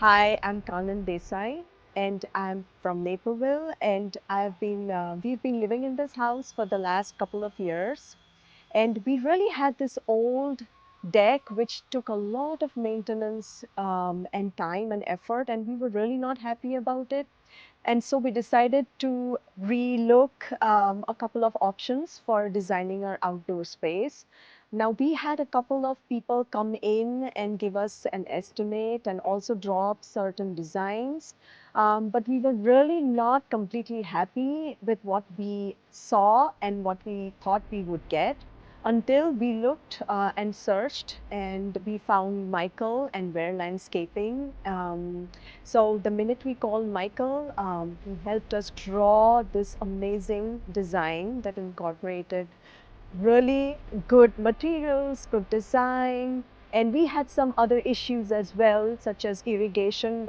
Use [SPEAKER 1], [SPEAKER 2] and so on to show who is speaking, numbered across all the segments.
[SPEAKER 1] Hi, I'm Kanan Desai, and I'm from Naperville, and we've been living in this house for the last couple of years, and we really had this old deck which took a lot of maintenance and time and effort, and we were really not happy about it. And so we decided to relook a couple of options for designing our outdoor space. Now, we had a couple of people come in and give us an estimate and also draw up certain designs. But we were really not completely happy with what we saw and what we thought we would get until we looked and searched and we found Michael and Ware Landscaping. So the minute we called Michael, he helped us draw this amazing design that incorporated really good materials, good design, and we had some other issues as well, such as irrigation.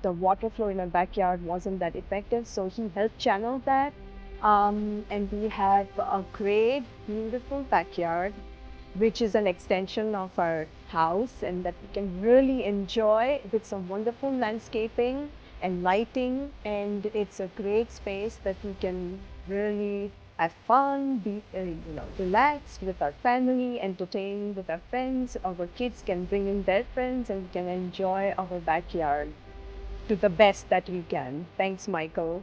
[SPEAKER 1] The water flow in our backyard wasn't that effective, so he helped channel that. And we have a great, beautiful backyard, which is an extension of our house and that we can really enjoy with some wonderful landscaping and lighting. And it's a great space that we can really have fun, relax with our family, entertain with our friends. Our kids can bring in their friends and we can enjoy our backyard to the best that we can. Thanks, Michael.